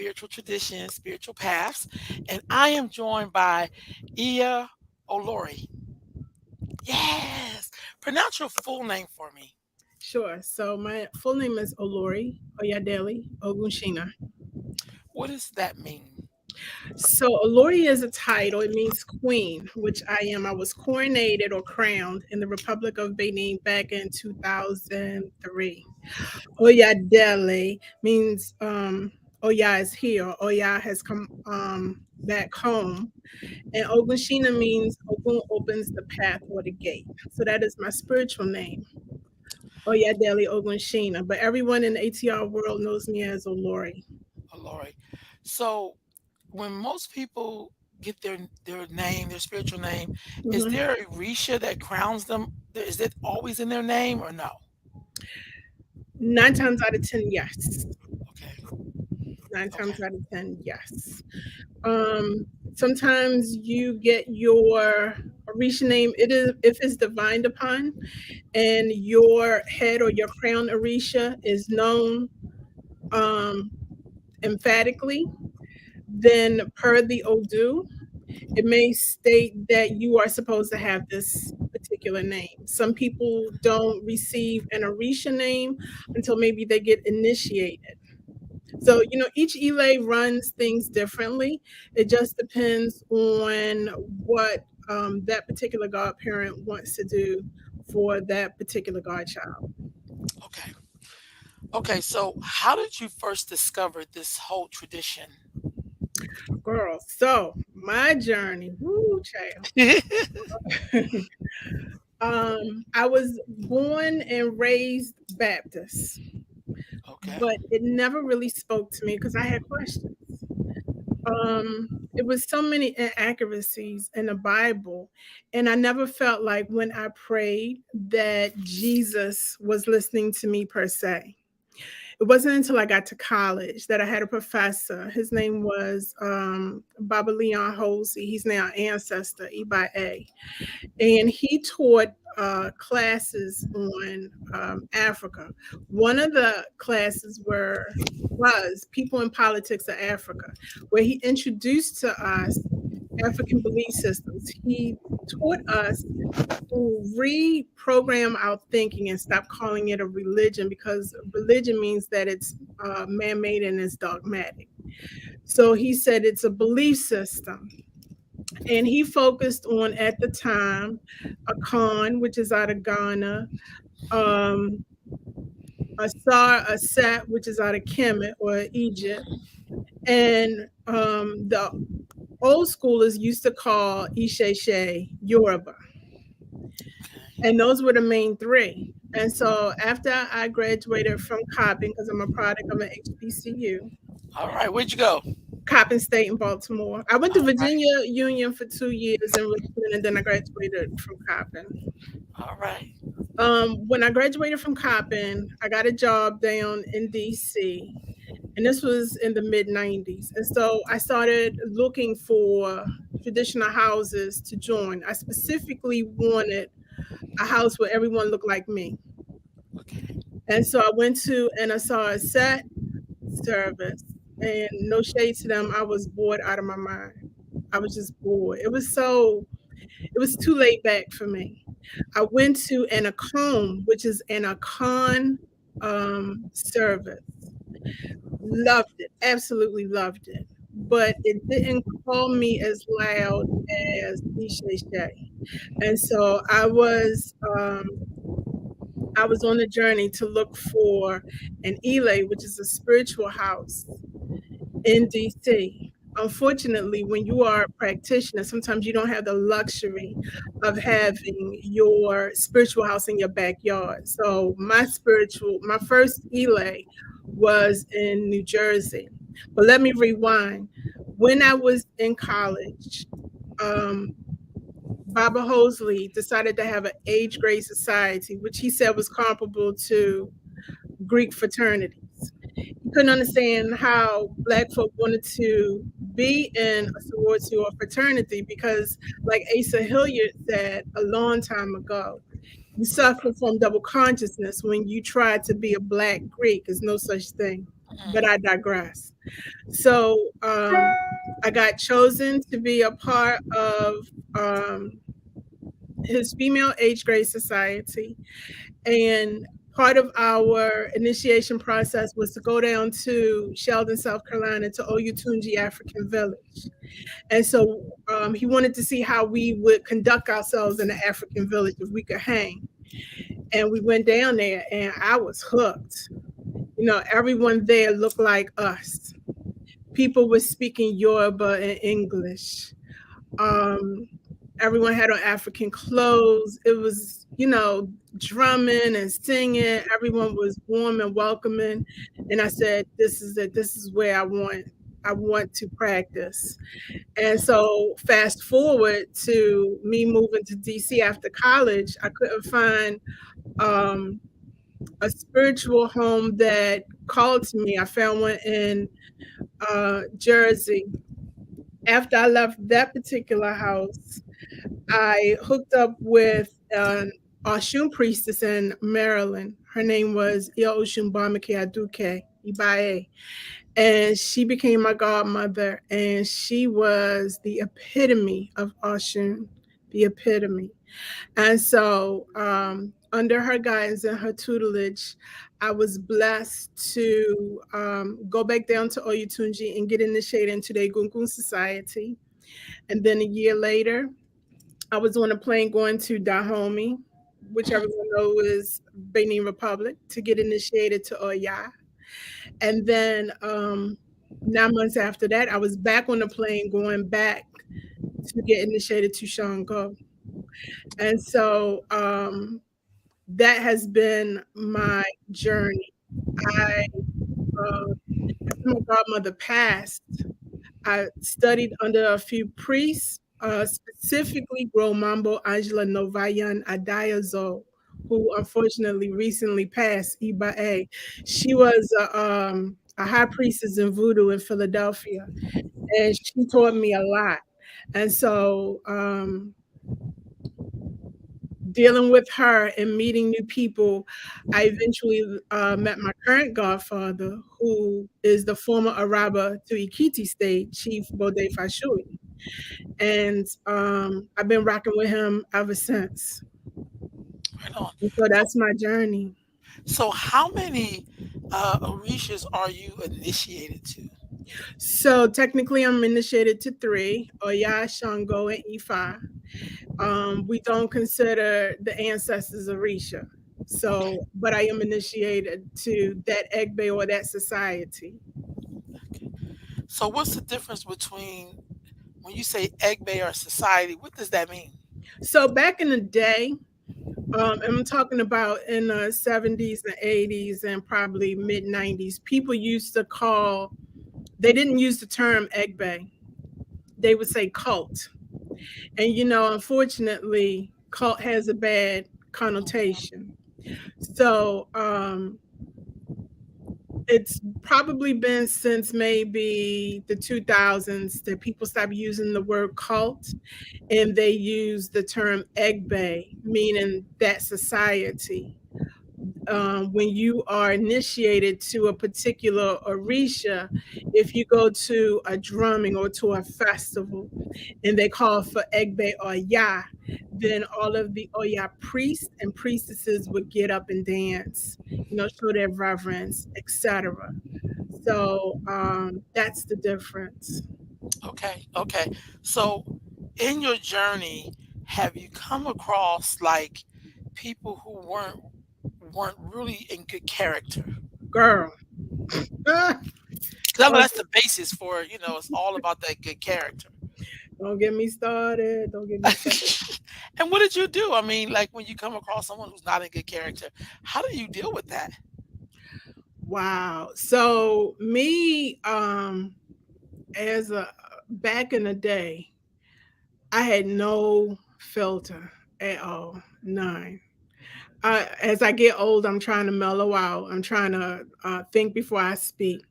Spiritual Traditions, Spiritual Paths, and I am joined by Ia Olori. Yes, pronounce your full name for me. Sure. So my full name is Olori Oyadeli Ogunshina. What does that mean? So Olori is a title. It means queen, which I am. I was coronated or crowned in the Republic of Benin back in 2003. Oyadele means Oya is here. Oya has come back home. And Ogunshina means Ogun opens the path or the gate. So that is my spiritual name. Oyadele Ogunshina. But everyone in the ATR world knows me as Olori. Olori. So, when most people get their name, their spiritual name, is Mhm. there a Risha that crowns them? Is it always in their name or no? 9 times out of 10, yes. Okay. 9 Okay. times out of 10, yes. Sometimes you get your Orisha name, it is if it's divined upon and your head or your crown Orisha is known um, emphatically, then per the Odu, it may state that you are supposed to have this particular name. Some people don't receive an Orisha name until maybe they get initiated. So, each Elay runs things differently. It just depends on what that particular godparent wants to do for that particular godchild. Okay. Okay. So, how did you first discover this whole tradition? Girl, so my journey, woo, child. I was born and raised Baptist, Okay. but it never really spoke to me because I had questions. It was so many inaccuracies in the Bible, and I never felt like when I prayed that Jesus was listening to me per se. It wasn't until I got to college that I had a professor. His name was Baba Leon Hosey. He's now an ancestor, E by A, and he taught classes on Africa. One of the classes was People in Politics of Africa, where he introduced to us African belief systems. He taught us to reprogram our thinking and stop calling it a religion because religion means that it's man-made and it's dogmatic. So he said it's a belief system, and he focused on at the time Akan, which is out of Ghana, um, Asar Asat, which is out of Kemet or Egypt, and the old schoolers used to call Isheshe Yoruba, and those were the main three. And so after I graduated from Coppin, because I'm a product of an HBCU, All right. Where'd you go? Coppin State in Baltimore. I went to All right. Virginia Union for 2 years in Richmond, and then I graduated from Coppin. All right. When I graduated from Coppin, I got a job down in DC, and this was in the mid 90s. And so I started looking for traditional houses to join. I specifically wanted a house where everyone looked like me. Okay. And so I went to and I saw a set service, and no shade to them, I was bored out of my mind. I was just bored. It was too laid back for me. I went to an Acon, which is an Akan service. Loved it, absolutely loved it. But it didn't call me as loud as Ishe Shay. And so I was on a journey to look for an Elay, which is a spiritual house in DC. Unfortunately, when you are a practitioner, sometimes you don't have the luxury of having your spiritual house in your backyard. So my first Elay was in New Jersey. But let me rewind. When I was in college, um, Baba Hosley decided to have an age grade society, which he said was comparable to Greek fraternities. He couldn't understand how Black folk wanted to be in a sorority or fraternity because, like Asa Hilliard said a long time ago, you suffer from double consciousness when you try to be a Black Greek. There's no such thing. but I digress. So I got chosen to be a part of um, his female age grade society. And part of our initiation process was to go down to Sheldon, South Carolina to Oyotunji African Village. And so he wanted to see how we would conduct ourselves in the African village if we could hang. And we went down there and I was hooked. You know, everyone there looked like us. People were speaking Yoruba and English. Um, Everyone had on African clothes. It was, you know, drumming and singing. Everyone was warm and welcoming. And I said, this is it. This is where I want to practice. And so fast forward to me moving to DC after college, I couldn't find um, a spiritual home that called to me. I found one in Jersey. After I left that particular house, I hooked up with an Oshun priestess in Maryland. Her name was Ia Oshun Bamake Aduke Ibae. And she became my godmother. And she was the epitome of Oshun, the epitome. And so, under her guidance and her tutelage, I was blessed to go back down to Oyotunji and get initiated into the Gungun Society. And then a year later, I was on a plane going to Dahomey, which everyone knows is Benin Republic, to get initiated to Oya. And then 9 months after that, I was back on the plane going back to get initiated to Shango. And so that has been my journey. I, after my godmother passed, I studied under a few priests, specifically Gromambo Angela Novayan Adayazo, who unfortunately recently passed, Iba. She was a high priestess in voodoo in Philadelphia, and she taught me a lot. And so dealing with her and meeting new people, I eventually met my current godfather, who is the former Araba to Ikiti State, Chief Bode Fashui. And I've been rocking with him ever since. Right on. And so So, that's my journey. so how many Orishas are you initiated to? So technically, I'm initiated to three: Oya, Shango, and Ifa. We don't consider the ancestors Orisha. Okay. So, but I am initiated to that Egbe or that society. Okay. So what's the difference between when you say egg bay or society? What does that mean? So back in the day, I'm talking about in the 70s and 80s and probably mid 90s, people used to call, they didn't use the term Egbe. They would say cult. And, you know, unfortunately, cult has a bad connotation. So it's probably been since maybe the 2000s that people stopped using the word cult and they use the term Egbe, meaning that society. When you are initiated to a particular orisha, if you go to a drumming or to a festival and they call for Egbe or Ya, then all of the Oya priests and priestesses would get up and dance, you know, show their reverence, etc. So that's the difference. Okay. Okay. So in your journey, have you come across like people who weren't really in good character? Girl, ah, Because I know don't, that's the basis for, it's all about that good character. don't get me started. Don't get me started. And what did you do? I mean, like when you come across someone who's not in good character, how do you deal with that? Wow. So me, as a back in the day, I had no filter at all, none. As I get old, I'm trying to mellow out. I'm trying to think before I speak.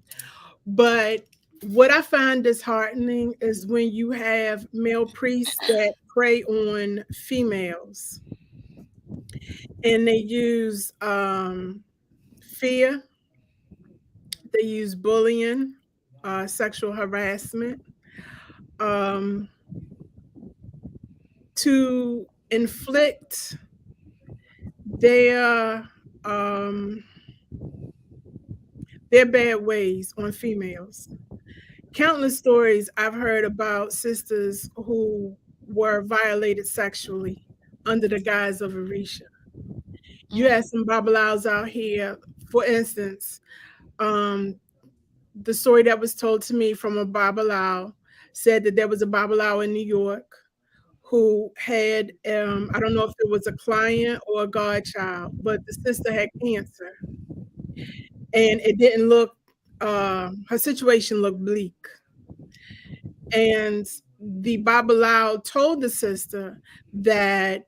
But what I find disheartening is when you have male priests that prey on females and they use fear, They use bullying, sexual harassment, um, to inflict their um, their bad ways on females. Countless stories I've heard about sisters who were violated sexually under the guise of Orisha. You have Mm, some babalawos out here, for instance, um, the story that was told to me from a babalawo said that there was a babalawo in New York who had, I don't know if it was a client or a godchild, but the sister had cancer and it didn't look, her situation looked bleak. And the babalawo told the sister that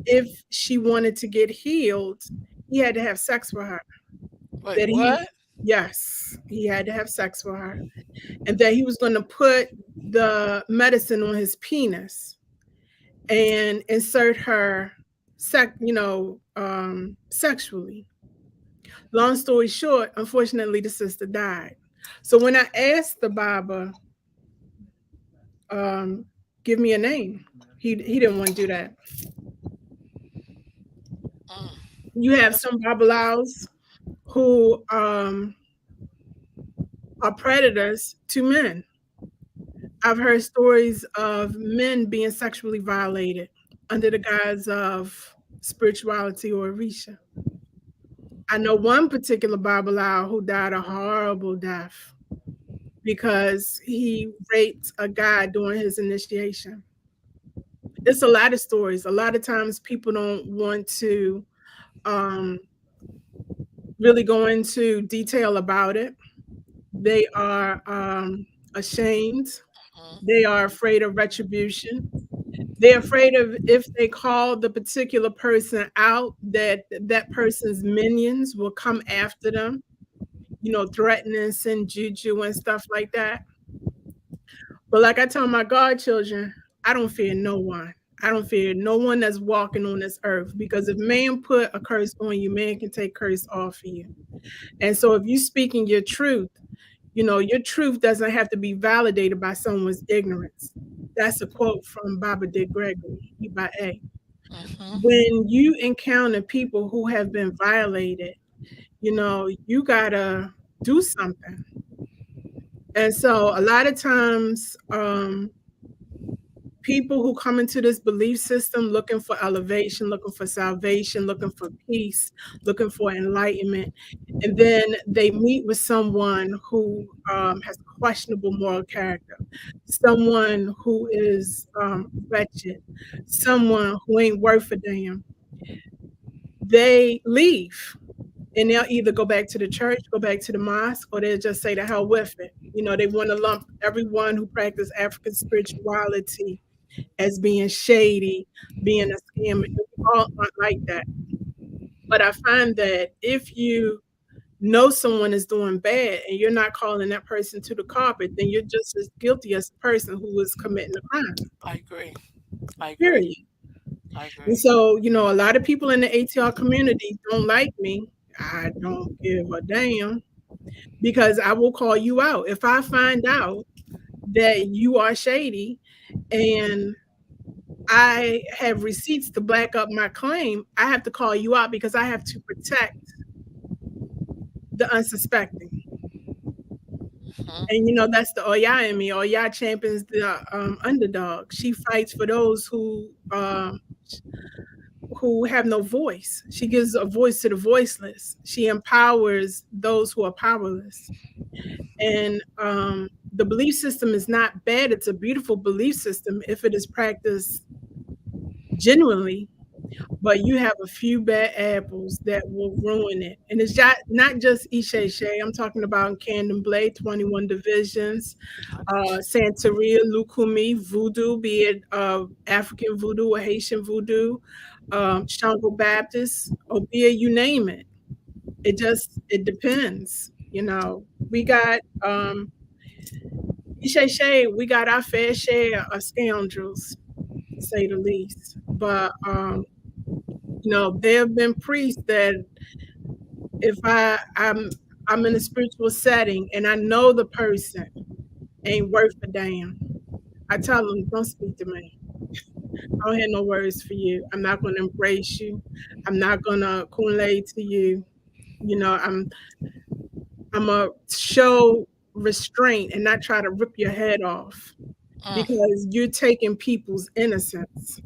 if she wanted to get healed, he had to have sex with her. wait, That he, what? yes, he had to have sex with her, and that he was going to put the medicine on his penis and insert her, sexually. Long story short, unfortunately, the sister died. So when I asked the Baba, um, give me a name, he didn't want to do that. Mm, You have that's some Babalawos who are predators to men. I've heard stories of men being sexually violated under the guise of spirituality or Orisha. I know one particular Babalawo who died a horrible death because he raped a guy during his initiation. It's a lot of stories. A lot of times people don't want to um, really go into detail about it. They are ashamed. mm, They are afraid of retribution. They're afraid of if they call the particular person out, that that person's minions will come after them, threatening, send juju and stuff like that. But like I tell my godchildren, I don't fear no one. I don't fear no one that's walking on this earth, because if man put a curse on you, man can take curse off of you. And so if you speaking your truth, your truth doesn't have to be validated by someone's ignorance. That's a quote from Baba Dick Gregory, Iba A. mm-hmm. When you encounter people who have been violated, you gotta do something. And so a lot of times, people who come into this belief system looking for elevation, looking for salvation, looking for peace, looking for enlightenment, and then they meet with someone who has questionable moral character, someone who is wretched, someone who ain't worth a damn. They leave, and they'll either go back to the church, go back to the mosque, or they'll just say the hell with it. They want to lump everyone who practice African spirituality as being shady, being a scam. We all aren't like that. But I find that if you know someone is doing bad and you're not calling that person to the carpet, then you're just as guilty as the person who is committing the crime. I agree. I agree. Period. I And agree. so, a lot of people in the ATR community don't like me. I don't give a damn, because I will call you out. If I find out that you are shady and I have receipts to back up my claim, I have to call you out because I have to protect the unsuspecting. Mm-hmm. And that's the Oya in me. Oya champions the underdog. She fights for those who have no voice. She gives a voice to the voiceless. She empowers those who are powerless. And the belief system is not bad. It's a beautiful belief system if it is practiced genuinely, but you have a few bad apples that will ruin it. And it's not just Ishe Shea. I'm talking about Candomblé, 21 divisions, Santeria, Lukumi, Voodoo, be it African Voodoo or Haitian Voodoo, Shango Baptist, or be it you name it. It depends. We got Ishe Shea, we got our fair share of scoundrels, to say the least. But there have been priests that if I'm I'm in a spiritual setting and I know the person ain't worth a damn. I tell them, don't speak to me. I don't have no words for you. I'm not going to embrace you. I'm not going to kunle to you. You know, I'm a show restraint and not try to rip your head off Mm, because you're taking people's innocence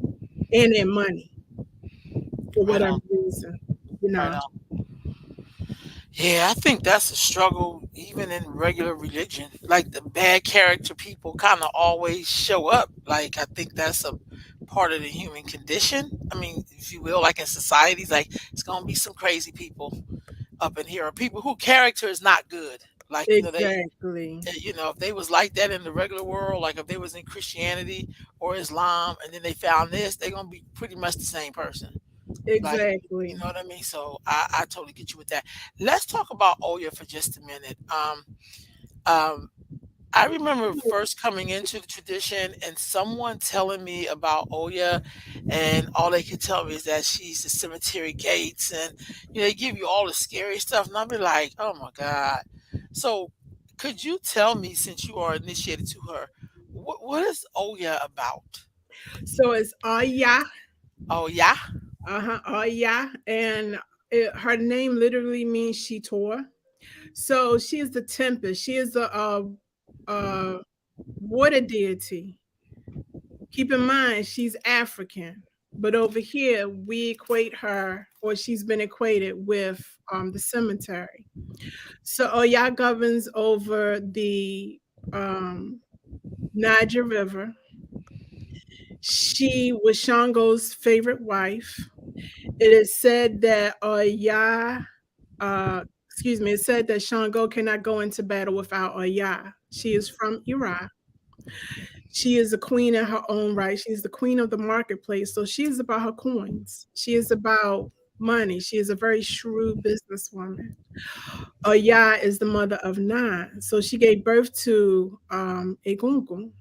and their money for right whatever on, reason, you right know. on. Yeah, I think that's a struggle even in regular religion. Like the bad character people kind of always show up. Like I think that's a part of the human condition. I mean, if you will, like in societies, like it's gonna be some crazy people up in here, or people who character is not good. Like Exactly. if they was like that in the regular world, like if they was in Christianity or Islam, and then they found this, they're gonna be pretty much the same person. Like, you Exactly. know what I mean? So I totally get you with that. Let's talk about Oya for just a minute. Um, I remember first coming into the tradition and someone telling me about Oya, and all they could tell me is that she's the cemetery gates, and they give you all the scary stuff, and I'll be like, oh my god. So, could you tell me, since you are initiated to her, what is Oya about? So it's Aya, Oh yeah. Aya, and her name literally means she tore. So she is the tempest. She is a water deity. Keep in mind, she's African, but over here we equate her, or she's been equated with the cemetery. So Oya governs over the um, Niger River. She was Shango's favorite wife. It is said that excuse me, it said that Shango cannot go into battle without Oya. She is from Iraq. She is a queen in her own right. She's the queen of the marketplace. So she is about her coins. She is about money. She is a very shrewd businesswoman. Oya is the mother of nine. So she gave birth to Egungun.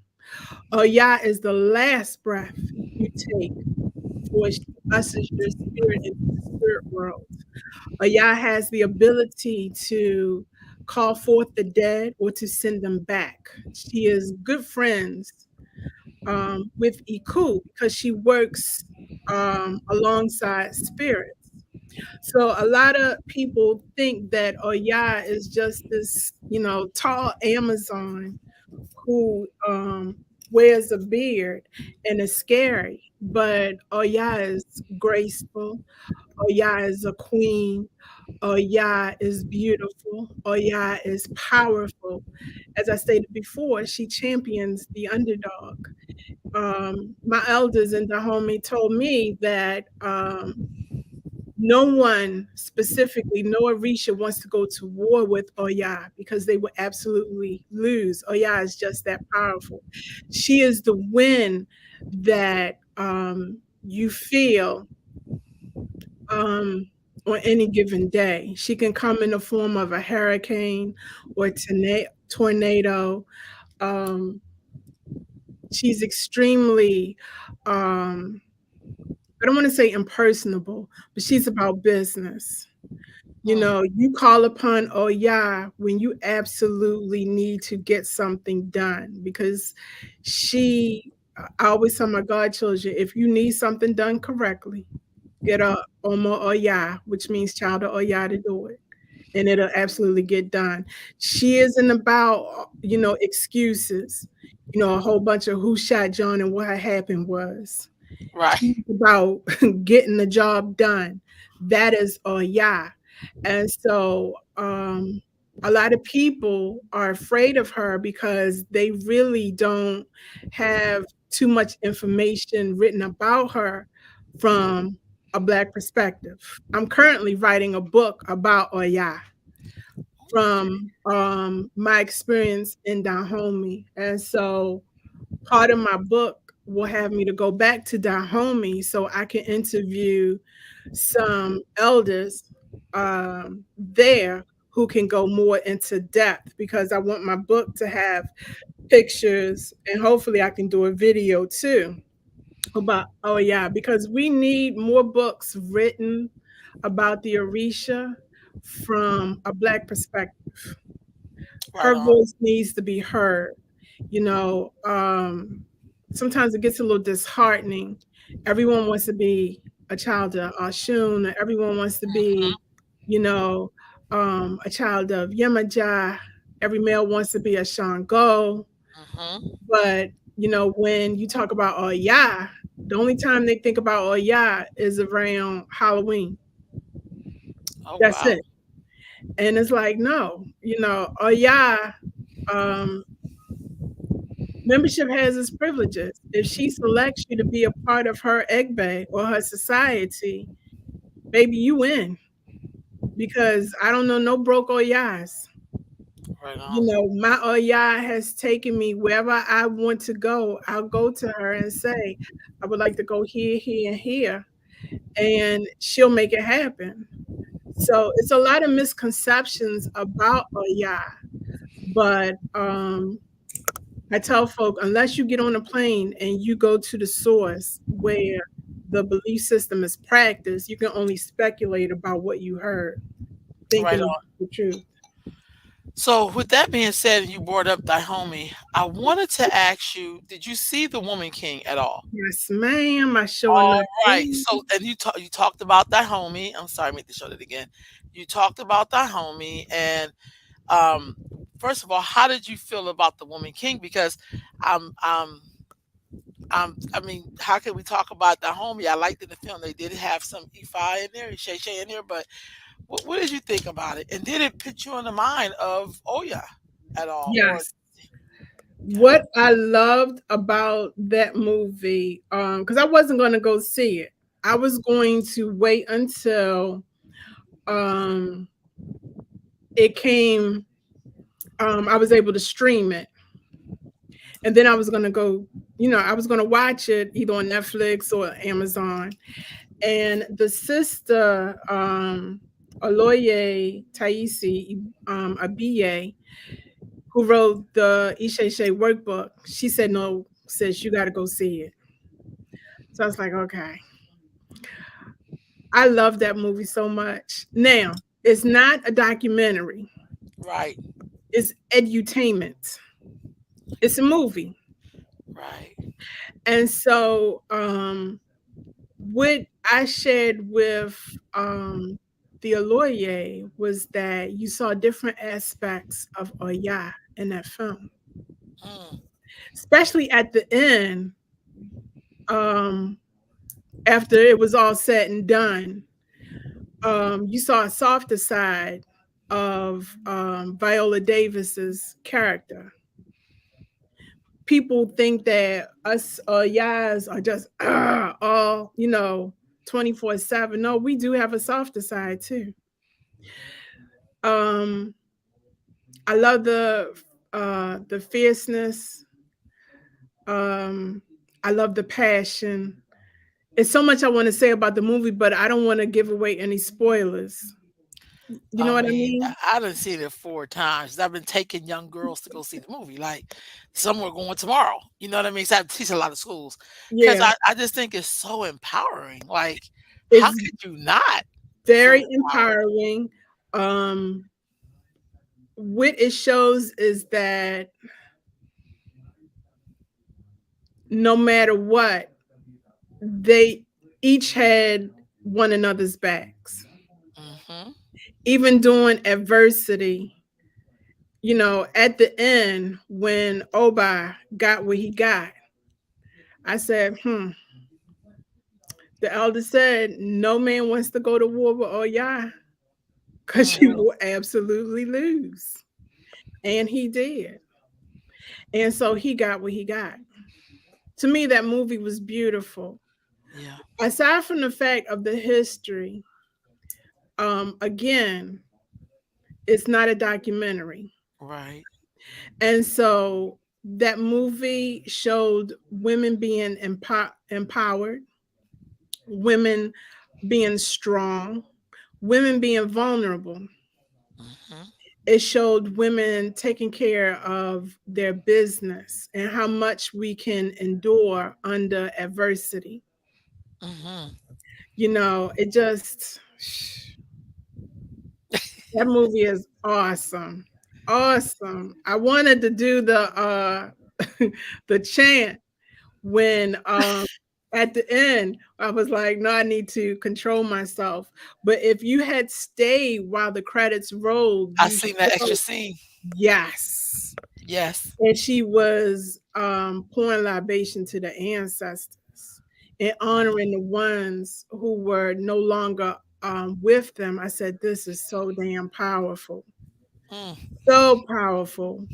Oya is the last breath you take before she ushers your spirit into the spirit world. Oya has the ability to call forth the dead or to send them back. She is good friends with Iku because she works alongside spirits. So a lot of people think that Oya is just this, tall Amazon who wears a beard and is scary. But Oya is graceful. Oya is a queen. Oya is beautiful. Oya is powerful. As I stated before, she champions the underdog. My elders in Dahomey told me that no one, specifically no Orisha, wants to go to war with Oya because they would absolutely lose. Oya is just that powerful. She is the wind that you feel um, on any given day. She can come in the form of a hurricane or tornado. Um, she's extremely I don't want to say impersonable, but she's about business. Hmm. You call upon Oya when you absolutely need to get something done because I always tell my godchildren, if you need something done correctly, get a Omo Oya, which means child of Oya to do it. And it'll absolutely get done. She isn't about, excuses, a whole bunch of who shot John and what happened was. Right. She's about getting the job done. That is Oya. And so a lot of people are afraid of her because they really don't have too much information written about her from a Black perspective. I'm currently writing a book about Oya from my experience in Dahomey. And so part of my book will have me to go back to Dahomey so I can interview some elders there who can go more into depth because I want my book to have pictures and hopefully I can do a video too about because we need more books written about the Orisha. from a Black perspective. Right Her on. voice needs to be heard. You know, sometimes it gets a little disheartening. Everyone wants to be a child of Ashun. Everyone wants to be, you know, a child of Yemaja. Every male wants to be a Shango. Hmm. But, you know, when you talk about Oya, the only time they think about Oya is around Halloween. Oh That's wow. it. And it's like, no, you know, Oya, um, membership has its privileges. If she selects you to be a part of her egbe or her society, baby, you win. Because I don't know no broke Oyas. Right You on. know, my Oya has taken me wherever I want to go. I'll go to her and say, I would like to go here, here, and here. And she'll make it happen. So it's a lot of misconceptions about Oya. But I tell folk, unless you get on a plane and you go to the source where the belief system is practiced, you can only speculate about what you heard, Right thinking on. it's the truth. So with that being said, you brought up thy homie. I wanted to ask you, did you see the Woman King at all? Yes, ma'am. I sure All enough right. did. So and you talked about thy homie. I'm sorry, I made to show that again. You talked about thy homie, and um, first of all, how did you feel about the Woman King? Because um um I mean, how can we talk about the homie? I liked in the film they did have some Ifa in there, Shay Shay in there, but what did you think about it? And did it put you in the mind of Oya at all? Or Yes. okay, What I loved about that movie, because I wasn't going to go see it. I was going to wait until um, it came. I was able to stream it, and then I was going to go. You know, I was going to watch it either on Netflix or Amazon. And the sister, Oloye Taisi Abiye, who wrote the Isheshe workbook, she said, no, sis, you got to go see it. So I was like, okay. I love that movie so much. Now, it's not a documentary, right, it's edutainment. It's a movie. right. And so what I shared with the Aloye was that you saw different aspects of Oya in that film, Mm, especially at the end, um, after it was all said and done. You saw a softer side of Viola Davis's character. People think that us Yas are just all, you know, 24/7. No, we do have a softer side too. Um, I love the fierceness. Um, I love the passion. It's so much I want to say about the movie, but I don't want to give away any spoilers. You know I what I mean, mean? I done seen it 4 times. I've been taking young girls to go see the movie. Like some were going tomorrow. You know what I mean? So I teach a lot of schools because Yeah, I just think it's so empowering. Like, how it's could you not feel very empowered? empowering. Um, what it shows is that no matter what, they each had one another's backs. Hmm. Even during adversity, you know, at the end, when Oba got what he got, I said, the elder said, no man wants to go to war with Oya because you Hmm. will absolutely lose. And he did. And so he got what he got. To me, that movie was beautiful. Yeah. Aside from the fact of the history, again, it's not a documentary. Right. And so that movie showed women being empowered, women being strong, women being vulnerable. Hmm. It showed women taking care of their business and how much we can endure under adversity. Hmm. You know, it just That movie is awesome. Awesome. I wanted to do the chant when at the end I was like, no, I need to control myself. But if you had stayed while the credits rolled, I you seen that extra showed scene. yes. Yes. And she was pouring libation to the ancestors and honoring the ones who were no longer with them. I said, this is so damn powerful. Mm, So powerful.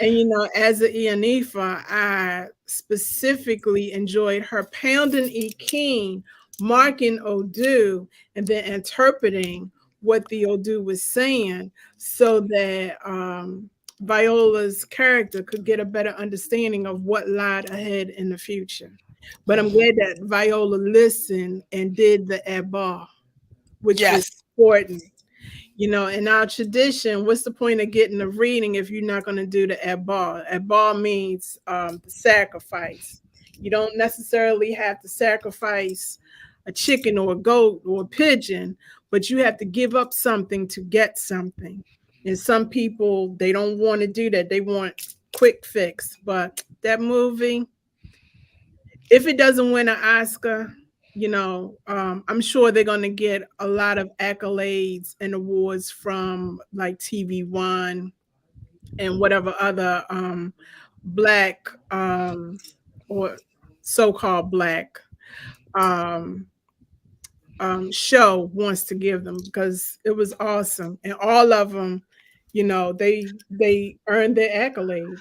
And as a Ianifa, I specifically enjoyed her pounding E King, marking Odu, and then interpreting what the Odu was saying so that Viola's character could get a better understanding of what lied ahead in the future. But I'm mhm. glad that Viola listened and did the Eba, which was Yes. important. In our tradition, what's the point of getting a reading if you're not going to do the Abba? Abba means the sacrifice. You don't necessarily have to sacrifice a chicken or a goat or a pigeon, but you have to give up something to get something. And some people, they don't want to do that. They want quick fix. But that movie, if it doesn't win an Oscar, I'm sure they're going to get a lot of accolades and awards from like TV One and whatever other black or so-called black um, show wants to give them because it was awesome and all of them, they earned their accolade.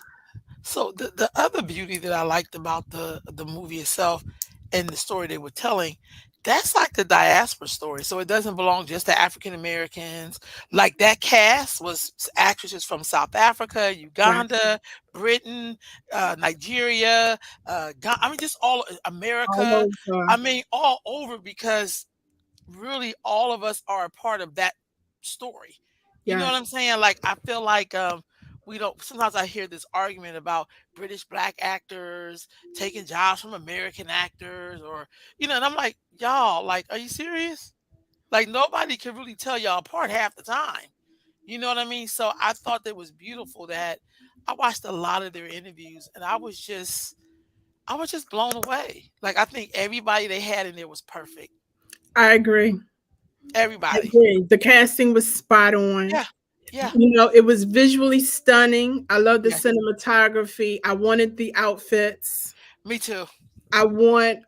So the other beauty that I liked about the movie itself and the story they were telling, that's like the diaspora story. So it doesn't belong just to African Americans. Like that cast was actresses from South Africa, Right. Uganda, Britain, Nigeria, I mean, just all All America. over. I mean, all over because really all of us are a part of that story. You know what Yes. I'm saying? Like I feel like we don't sometimes I hear this argument about British black actors taking jobs from American actors or and I'm like, y'all, like, are you serious? Like nobody can really tell y'all apart half the time. You know what I mean? So I thought that was beautiful that I watched a lot of their interviews and I was just blown away. Like I think everybody they had in there was perfect. I agree. I Everybody. agree. The casting was spot on. Yeah. Yeah. It was visually stunning. I love the Yes. cinematography. I wanted the outfits. Me too. I want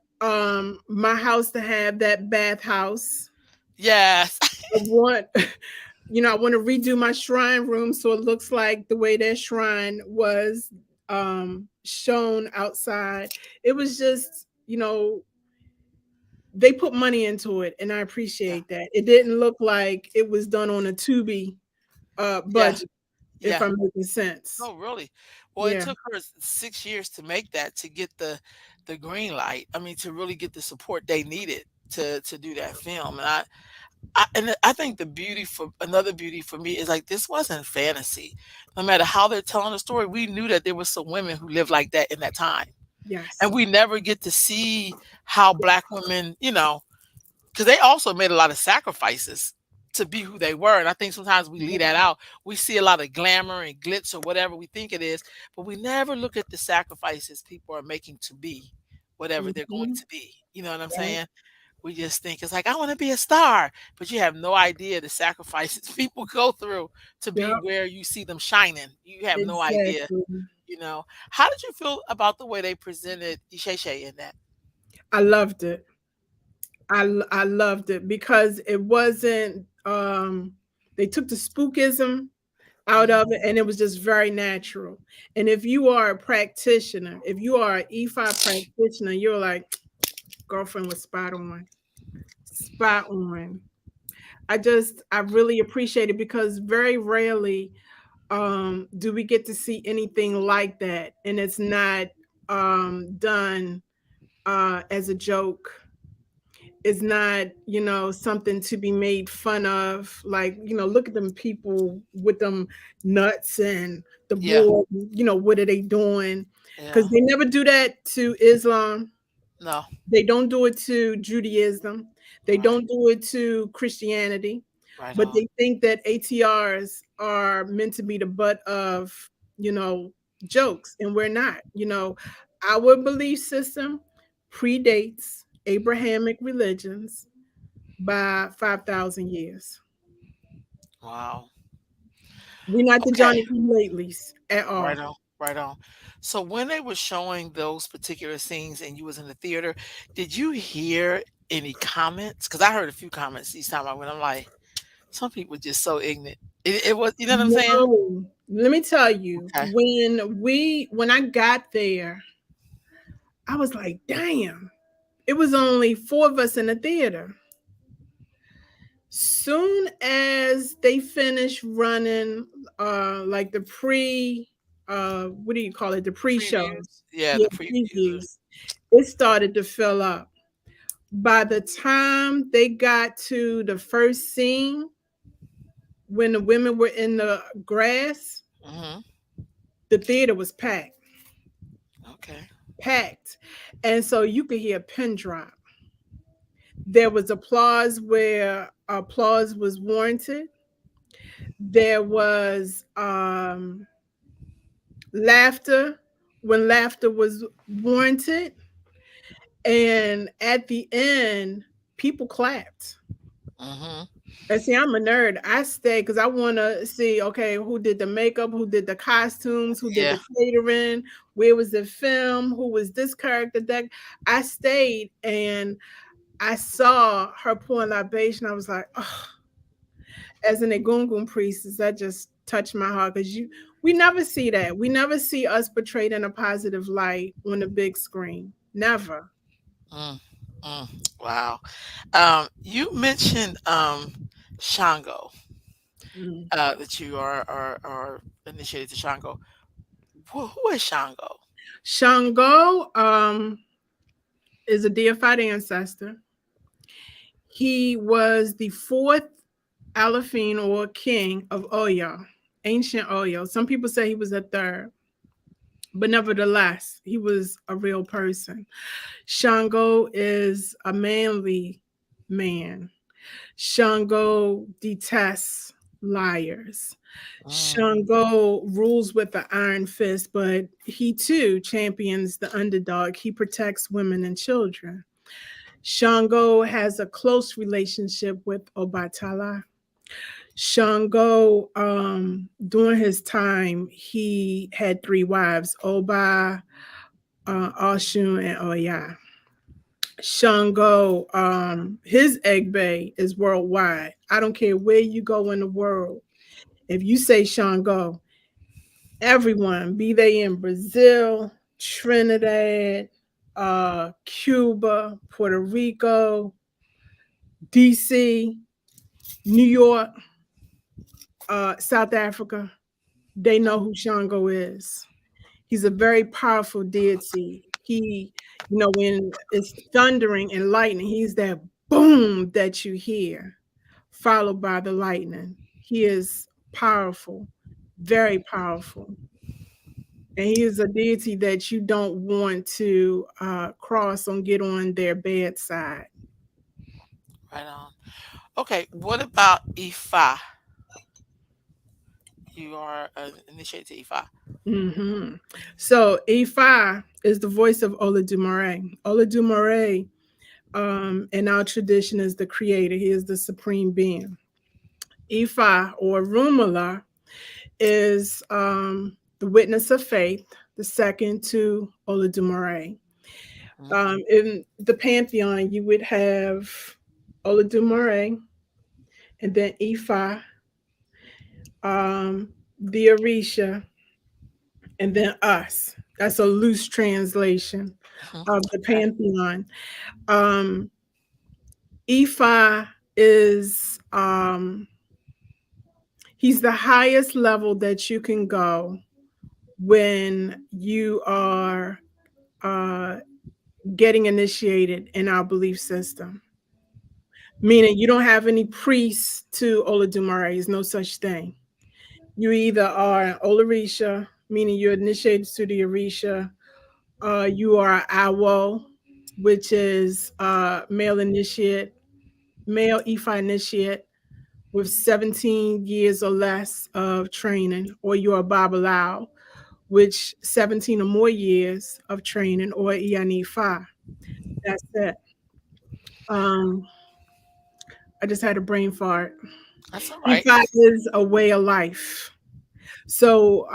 my house to have that bathhouse. Yes. I want I want to redo my shrine room so it looks like the way that shrine was shown outside. It was just, they put money into it and I Yeah. appreciate that. It didn't look like it was done on a Tubi Yeah. budget, if Yeah. I'm making sense. No, really. Well, it Yeah. took her 6 years to make that to get the green light. I mean, to really get the support they needed to do that film. And I think the beauty for another beauty for me is like this wasn't fantasy. No matter how they're telling the story, we knew that there was some women who lived like that in that time. Yes. And we never get to see how black women, because they also made a lot of sacrifices to be who they were. And I think sometimes we leave that out. We see a lot of glamour and glitz or whatever we think it is, but we never look at the sacrifices people are making to be whatever they're going Mhm. to be. You know what I'm Yep. saying? We just think it's like, I want to be a star, but you have no idea the sacrifices people go through to be Yep. where you see them shining. You have no idea. Exactly. How did you feel about the way they presented Isheshe in that? I loved it. I loved it because it wasn't they took the spookism out of Mhm. it and it was just very natural. And if you are a practitioner, if you are an E5 practitioner, you're like, girlfriend was spot on. Spot on. I really appreciate it because very rarely do we get to see anything like that and it's not done as a joke. It's not, something to be made fun of. Like, look at them people with them nuts and the Yeah. board, what are they doing? Because Yeah. they never do that to Islam. No. They don't do it to Judaism. They Right. don't do it to Christianity. Right but on. they think that ATRs are meant to be the butt of, you know, jokes, and we're not. You know, our belief system predates Abrahamic religions by 5,000 years. Wow. We're not the Okay. Johnny come latelys at all. Right on. Right on. So when they were showing those particular scenes and you was in the theater, did you hear any comments? Because I heard a few comments each time I went. I'm like, some people just so ignorant. It was, you know what I'm saying? No, let me tell you, Okay. when I got there, I was like, damn, it was only four of us in the theater. Soon as they finished running like the pre what do you call it? The pre-shows. Previews. Yeah, Yeah, the previews. previews. It started to fill up. By the time they got to the first scene when the women were in the grass, Hmm. the theater was packed. Okay. Packed. And so you could hear a pin drop. There was applause where applause was warranted. There was laughter when laughter was warranted. And at the end, people clapped. Hmm. And see, I'm a nerd. I stay because I want to see, okay, who did the makeup, who did the costumes, who did Yeah. the catering, where was the film, who was this character. That I stayed and I saw her pouring libation. I was like, oh, as an Egungun priestess, that just touched my heart because we never see that. We never see us portrayed in a positive light on the big screen. Never. Mm, mm. Wow. You mentioned Shango, Mm. that you are initiated to Shango. Who is Shango? Shango is a deified ancestor. He was the fourth Alafine or king of Oyo, ancient Oyo. Some people say he was a third, but nevertheless, he was a real person. Shango is a manly man. Shango detests liars. Mm, Shango rules with the iron fist, but he too champions the underdog. He protects women and children. Shango has a close relationship with Obatala. Shango, during his time, he had three wives: Oba, Oshun, and Oya. Shango, his egg bay is worldwide. I don't care where you go in the world. If you say Shango, everyone, be they in Brazil, Trinidad, Cuba, Puerto Rico, DC, New York, South Africa, they know who Shango is. He's a very powerful deity. He, you know, when it's thundering and lightning, he's that boom that you hear, followed by the lightning. He is powerful, very powerful. And he is a deity that you don't want to cross and get on their bad side. right on. Okay. What about Ifa? You are initiated to Ifa. Hmm. So Ifa is the voice of Olodumare. Olodumare, in our tradition, is the creator. He is the supreme being. Ifa or Rumala is the witness of faith, the second to Olodumare. Hmm. In the pantheon, you would have Olodumare, and then Ifa, the Orisha, and then us. That's a loose translation of the Okay. pantheon. Um, Ifa is he's the highest level that you can go when you are uh, getting initiated in our belief system. Meaning you don't have any priests to Olodumare. There's no such thing. You either are an Olorisha, meaning you're initiated to the Orisha, you are Awo, which is male initiate, male Ifa initiate, with 17 years or less of training, or you're a Babalao, which 17 or more years of training, or Ianifa. That's it. Um, I just had a brain fart. That's all right. Ifa is a way of life. So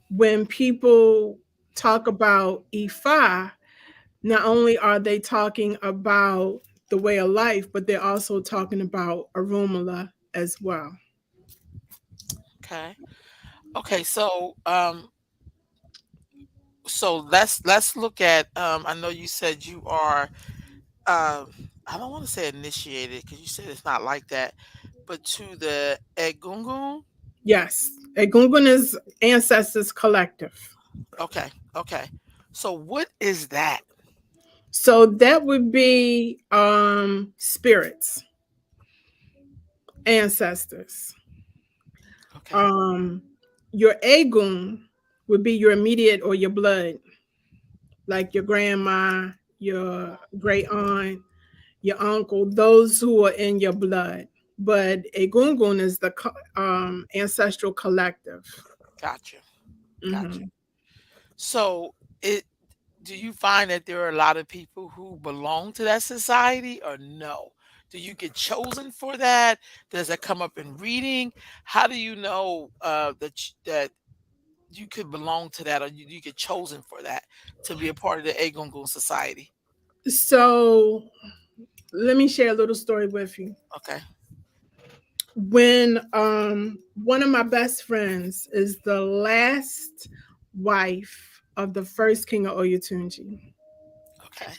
when people talk about Ifa, not only are they talking about the way of life, but they're also talking about Arumala as well. Okay. Okay. So let's look at. I know you said you are. Um, I don't want to say initiated because you said it's not like that, but to the Egungun. Yes, Egungun is ancestors collective. Okay. Okay. So what is that? So that would be spirits, ancestors. Okay. Um, your Egun would be your immediate or your blood, like your grandma, your great aunt, your uncle, those who are in your blood. But Egungun is the ancestral collective. Gotcha. Gotcha. Hmm. So it do you find that there are a lot of people who belong to that society or no? Do you get chosen for that? Does that come up in reading? How do you know that you could belong to that or you get chosen for that to be a part of the Egungun society? So let me share a little story with you. Okay. When one of my best friends is the last wife of the first king of Oyatunji, Okay.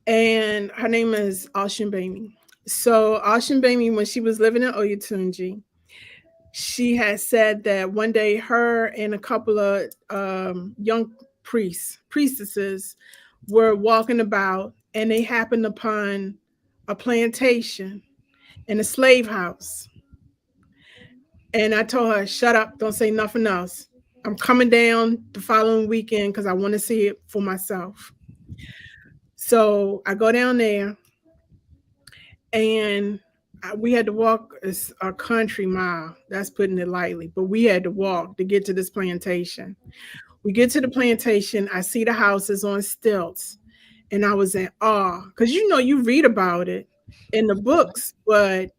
and her name is Alshinbemi. So Alshinbemi, when she was living in Oyatunji, she had said that one day her and a couple of young priestesses were walking about, and they happened upon a plantation and a slave house. And I told her, shut up, don't say nothing else. I'm coming down the following weekend because I want to see it for myself. So I go down there, and we had to walk a country mile. That's putting it lightly, but we had to walk to get to this plantation. We get to the plantation. I see the houses on stilts, and I was in awe because you read about it in the books, but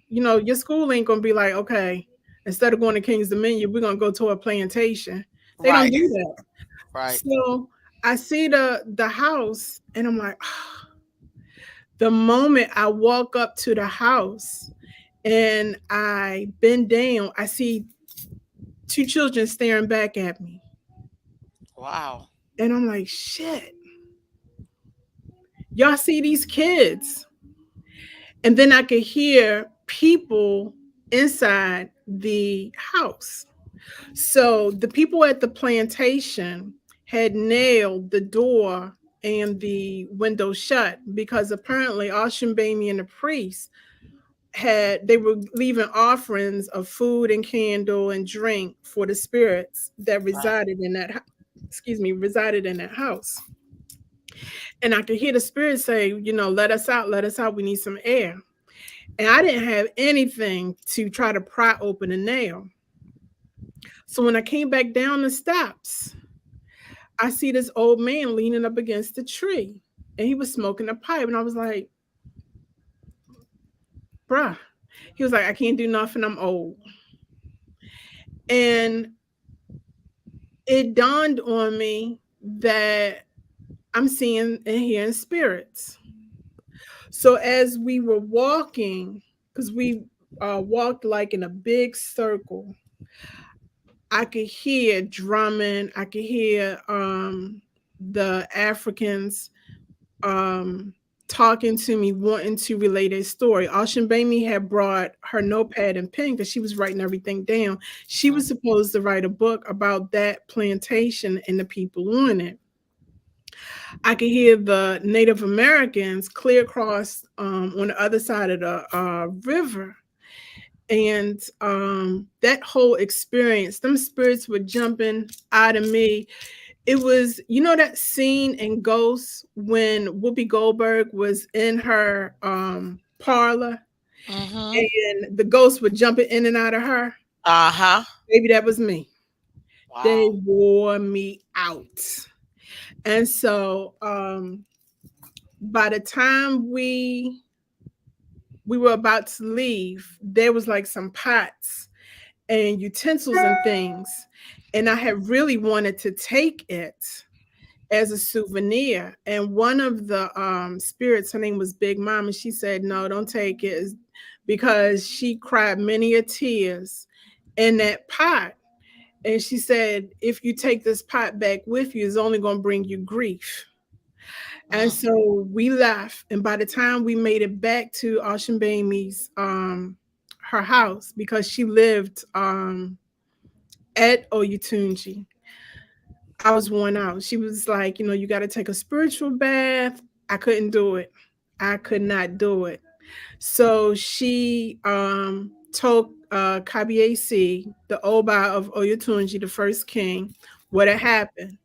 your school ain't gonna be like, okay, instead of going to King's Dominion, we're gonna go to a plantation. They don't Right. do that. Right. So I see the house, and I'm like, the moment I walk up to the house and I bend down, I see two children staring back at me. Wow. And I'm like, shit, y'all see these kids? And then I could hear people inside the house. So the people at the plantation had nailed the door and the window shut because apparently Ashambami and the priest they were leaving offerings of food and candle and drink for the spirits that Right. resided in that house. And I could hear the spirit say, let us out, we need some air. And I didn't have anything to try to pry open a nail. So when I came back down the steps, I see this old man leaning up against the tree, and he was smoking a pipe. And I was like, bruh. He was like, I can't do nothing, I'm old. And it dawned on me that I'm seeing and hearing spirits. So as we were walking, because we walked like in a big circle, I could hear drumming. I could hear the Africans um, talking to me, wanting to relate a story. Ashin Bami had brought her notepad and pen because she was writing everything down. She Mhm. was supposed to write a book about that plantation and the people on it. I could hear the Native Americans clear across on the other side of the river. And that whole experience, them spirits were jumping out of me. It was, that scene in Ghost when Whoopi Goldberg was in her parlor Mhm. and the ghosts were jumping in and out of her. Uh-huh. Maybe that was me. They Wow. wore me out. And so by the time we were about to leave, there was like some pots and utensils and things. And I had really wanted to take it as a souvenir. And one of the spirits, her name was Big Mom, and she said, "No, don't take it," because she cried many a tears in that pot. And she said, if you take this pot back with you, it's only going to bring you grief. And Mm. so we left. And by the time we made it back to Ocean Baby's her house, because she lived at Oyatunji, I was worn out. She was like, you got to take a spiritual bath. I couldn't do it. I could not do it. So she told Kabiesi, the Oba of Oyatunji, the first king, what had happened.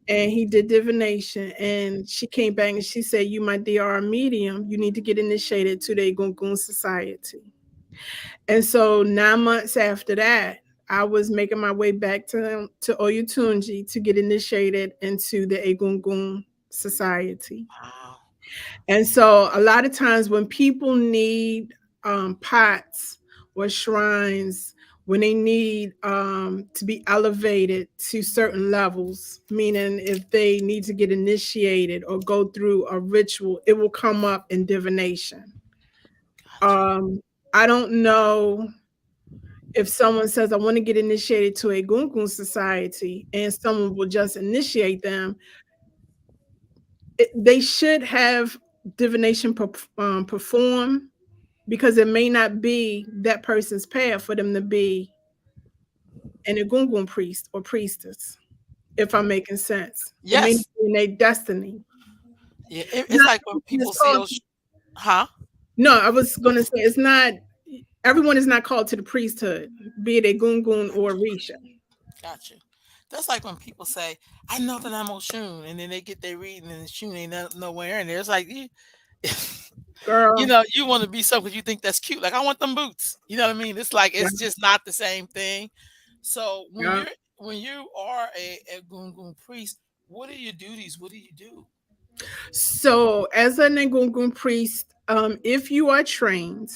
And he did divination. And she came back and she said, "You, my dear, are a medium. You need to get initiated to the Egungun Society." And so 9 months after that, I was making my way back to Oyatunji to get initiated into the Egungun Society. Wow. And so a lot of times when people need pots or shrines, when they need to be elevated to certain levels, meaning if they need to get initiated or go through a ritual, it will come up in divination. Gotcha. Um, I don't know if someone says, "I want to get initiated to a Gungun society," and someone will just initiate them, they should have divination perform, because it may not be that person's path for them to be an Egungun priest or priestess, if I'm making sense. It may not Yes. be in their destiny. Yeah, it's Not like when everyone is people see called those huh? no, I was gonna say it's not everyone is not called to the priesthood, be it a Gungun or a Risha. Gotcha. That's like when people say, "I know that I'm Oshun," and then they get their reading and the Shun ain't nowhere in there. It's like Girl, you want to be something because you think that's cute. Like I want them boots. You know what I mean? It's like yeah, it's just not the same thing. So yeah. when you are a gungun priest, what are your duties? What do you do? So as an Egungun priest, if you are trained,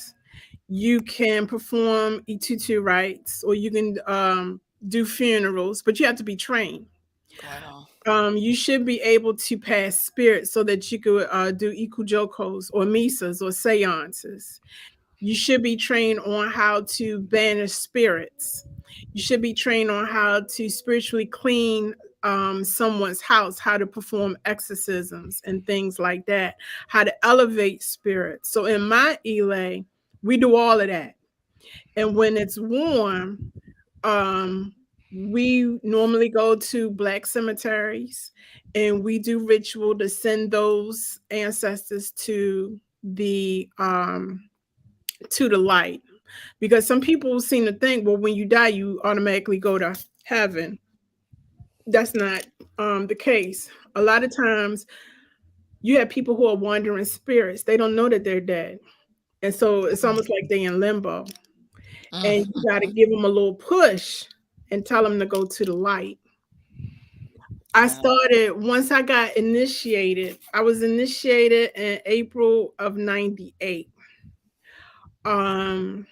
you can perform Itutu rites or you can do funerals, but you have to be trained. Right on. You should be able to pass spirits so that you could do ikujokos or misas or seances. You should be trained on how to banish spirits. You should be trained on how to spiritually clean someone's house, how to perform exorcisms and things like that, how to elevate spirits. So in my Elay, we do all of that. And when it's warm, um, we normally go to black cemeteries and we do ritual to send those ancestors to the light, because some people seem to think, well, when you die you automatically go to heaven. That's not the case. A lot of times you have people who are wandering spirits, they don't know that they're dead, and so it's almost like they're in limbo, Mm, and you got to give them a little push and tell them to go to the light. I right on. started once I got initiated. I was initiated in April of 98. um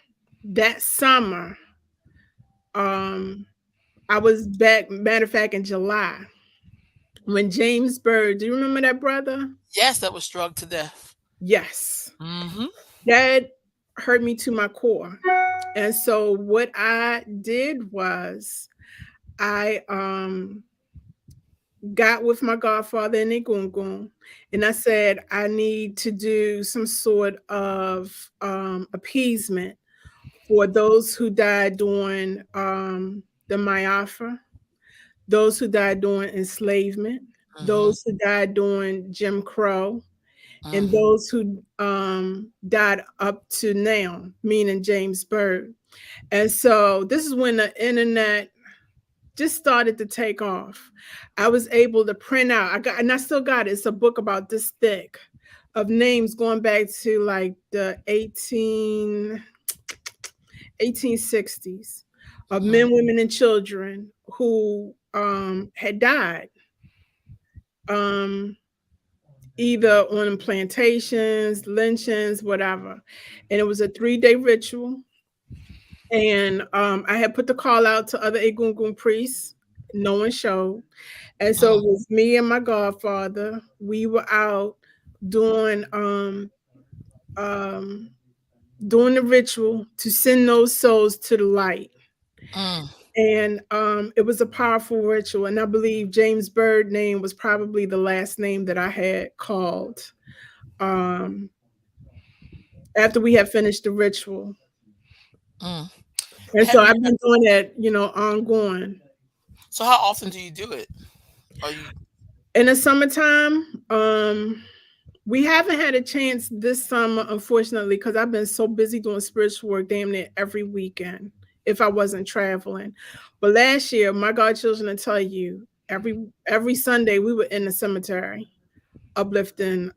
that summer, um I was back, matter of fact, in July, when James Bird, do you remember that brother? Yes, that was drugged to death. Yes. Mm-hmm. That hurt me to my core. And so what I did was I got with my godfather in Egungun and I said, I need to do some sort of appeasement for those who died during the Mayafa, those who died during enslavement, Mm-hmm. those who died during Jim Crow, and Mm-hmm. those who died up to now, meaning James Bird. And so this is when the internet just started to take off. I was able to print out. I got, and I still got it. It's a book about this thick of names going back to like the 1860s of Mm, men, women, and children who had died, um, either on plantations, lynchings, whatever. And it was a 3-day ritual. And I had put the call out to other Egungun priests. No one showed. And so mm, it was me and my godfather. We were out doing um doing the ritual to send those souls to the light. mm. And it was a powerful ritual. And I believe James Bird name was probably the last name that I had called um after we had finished the ritual. Mm. And so Have you? I've been doing that, ongoing. So how often do you do it? Are you? In the summertime, we haven't had a chance this summer, unfortunately, because I've been so busy doing spiritual work damn near every weekend if I wasn't traveling. But last year, my godchildren will tell you, every Sunday we were in the cemetery uplifting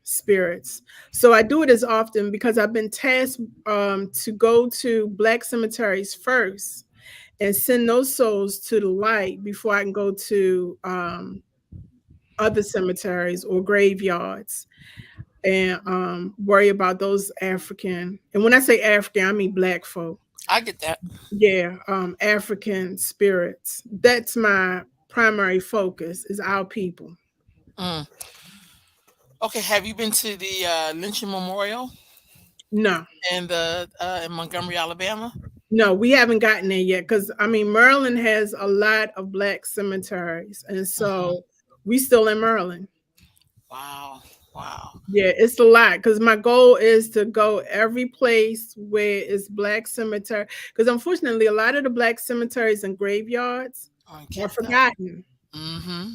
spirits. So I do it as often because I've been tasked to go to black cemeteries first and send those souls to the light before I can go to other cemeteries or graveyards and worry about those African. And when I say African, I mean black folk. I get that. Yeah, African spirits. That's my primary focus is our people. Mm. Okay. Have you been to the lynching memorial No, in Montgomery, Alabama? no, we haven't gotten there yet because I mean Maryland has a lot of black cemeteries, and Hmm. so we still in Maryland. Wow. Wow. Yeah, it's a lot because my goal is to go every place where it's black cemetery. Because unfortunately, a lot of the black cemeteries and graveyards I are get that. forgotten. Mm-hmm.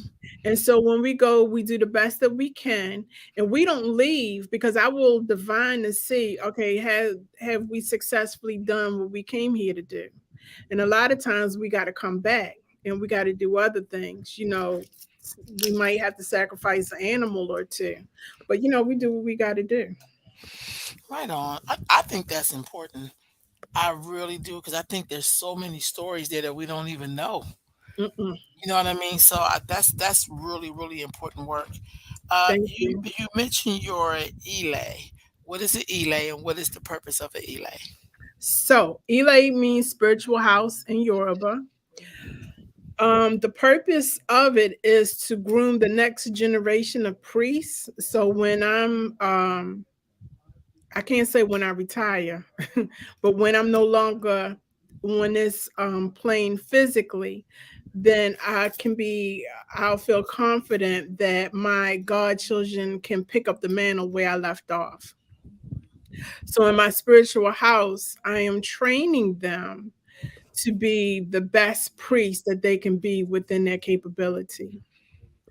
And so when we go, we do the best that we can, and we don't leave because I will divine and see, okay, have we successfully done what we came here to do? And a lot of times we got to come back and we got to do other things. We might have to sacrifice an animal or two, but we do what we got to do. Right on. I think that's important. I really do because I think there's so many stories there that we don't even know. Mm-mm. You know what I mean? So that's really really important work. Thank You you. you mentioned your elay. What is an elay and what is the purpose of an elay? So, Ile means spiritual house in Yoruba. The purpose of it is to groom the next generation of priests. So when I can't say when I retire, but when I'm no longer on this plane physically, then I'll feel confident that my godchildren can pick up the mantle where I left off. So in my spiritual house, I am training them to be the best priest that they can be within their capability.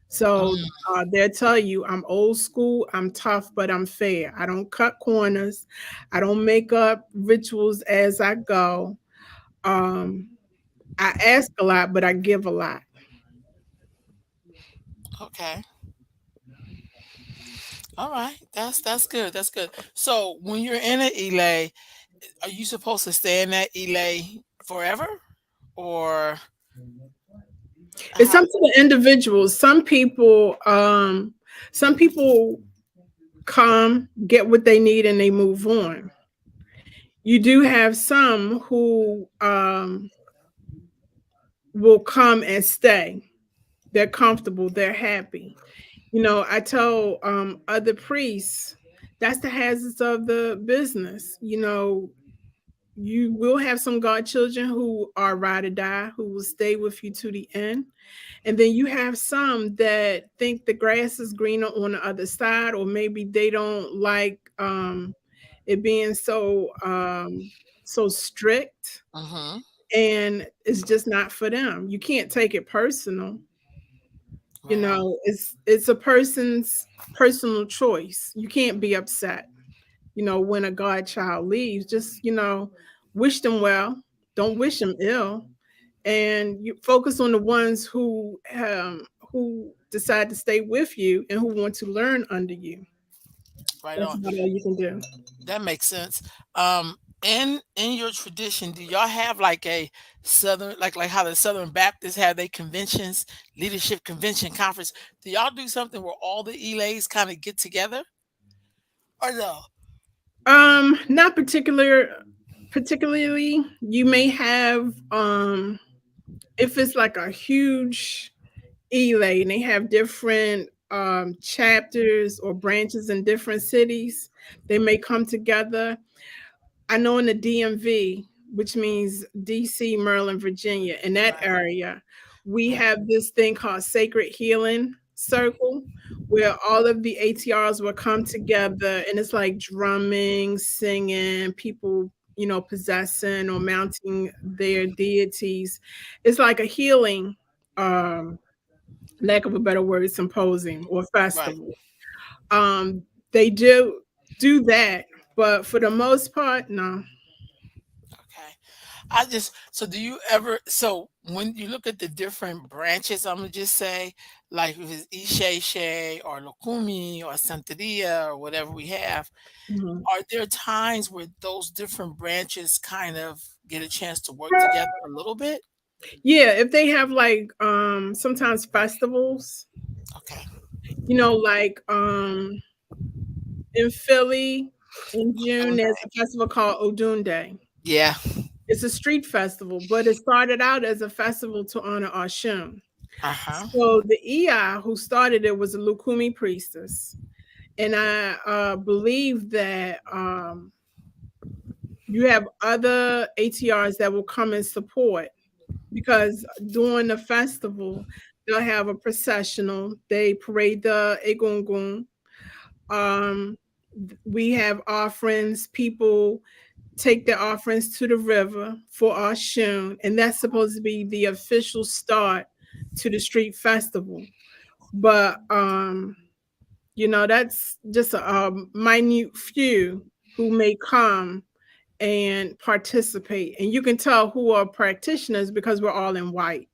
So Mm, they'll tell you I'm old school, I'm tough, but I'm fair. I don't cut corners. I don't make up rituals as I go. Um, I ask a lot, but I give a lot. okay. All right. That's good. That's good. So when you're in an elay, are you supposed to stay in that elay forever, or It's how? up to the individuals. Some people come, get what they need, and they move on. You do have some who will come and stay. They're comfortable, they're happy. I tell other priests that's the hazards of the business. You will have some godchildren who are ride or die, who will stay with you to the end. And then you have some that think the grass is greener on the other side, or maybe they don't like it being so strict, Mm-hmm. and it's just not for them. You can't take it personal. Right on. It's a person's personal choice. You can't be upset, when a godchild leaves. Just, wish them well. Don't wish them ill. And you focus on the ones who decide to stay with you and who want to learn under you. Right That's on. about all you can do. That makes sense. In your tradition, do y'all have like a southern, like how the Southern Baptists have their conventions, leadership convention conference? Do y'all do something where all the Elays kind of get together, or no? Not particularly. You may have if it's like a huge Elay and they have different chapters or branches in different cities, they may come together. I know in the DMV, which means DC, Maryland, Virginia, in that Right. area, we Right. have this thing called Sacred Healing Circle, where all of the ATRs will come together and it's like drumming, singing, people, possessing or mounting their deities. It's like a healing, um, lack of a better word, symposium or Right. festival. They do that, but for the most part, no. Okay. I just so do you ever so when you look at the different branches, I'm gonna just say, like if it's Isheshe or Lokumi or Santeria or whatever we have, Mhm. are there times where those different branches kind of get a chance to work together a little bit? Yeah, if they have like sometimes festivals, Okay. like in Philly in June there's Sunday. a festival called Odun Day. Yeah. It's a street festival, but it started out as a festival to honor Oshun. Uh-huh. So the Iya who started it was a Lukumi priestess. And I believe that you have other ATRs that will come and support because during the festival, they'll have a processional. They parade the egungun. Um, we have offerings. People take their offerings to the river for Oshun, and that's supposed to be the official start to the street festival. But that's just a minute few who may come and participate. And you can tell who are practitioners because we're all in white.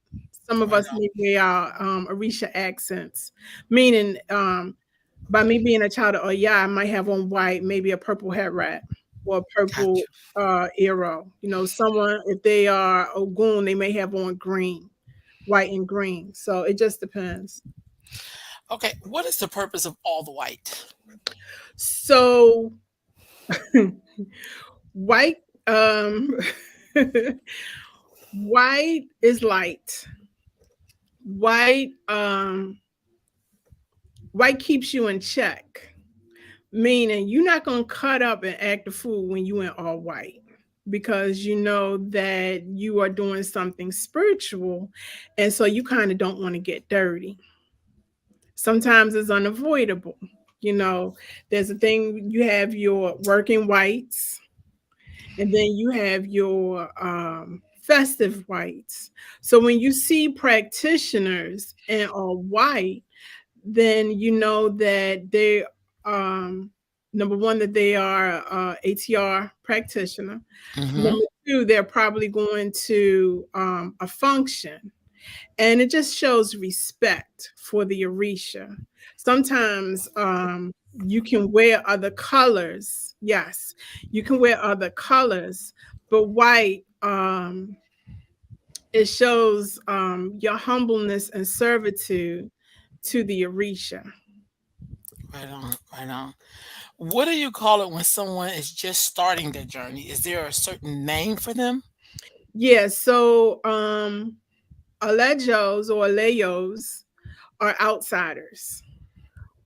Some of Right us on. may wear our Orisha accents, meaning by me being a child of Oya, I might have on white, maybe a purple hat wrap or a purple Gotcha. arrow. Someone, if they are Ogun, they may have on green, white and green. So it just depends. Okay. What is the purpose of all the white? So white, white is light. White, white keeps you in check, meaning you're not gonna cut up and act a fool when you in all white because you know that you are doing something spiritual, and so you kind of don't want to get dirty. Sometimes it's unavoidable. You know, there's a thing you have your working whites, and then you have your festive whites. So when you see practitioners and are white, then you know that they um number one that they are ATR practitioner. Mm-hmm. Number two, they're probably going to a function, and it just shows respect for the Orisha. Sometimes you can wear other colors. Yes, you can wear other colors, but white it shows your humbleness and servitude to the Orisha. Right on. Right on. What do you call it when someone is just starting their journey? Is there a certain name for them? Yeah, so Alejos or Alejos are outsiders.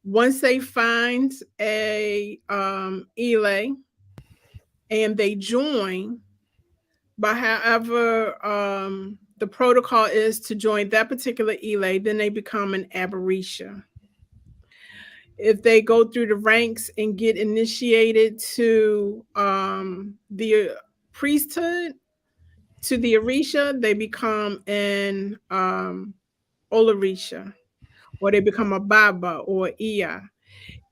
Once they find a Elay and they join, but however the protocol is to join that particular Elay, then they become an Aberisha. If they go through the ranks and get initiated to the priesthood, to the Orisha, they become an Olorisha, or they become a Baba or Iya.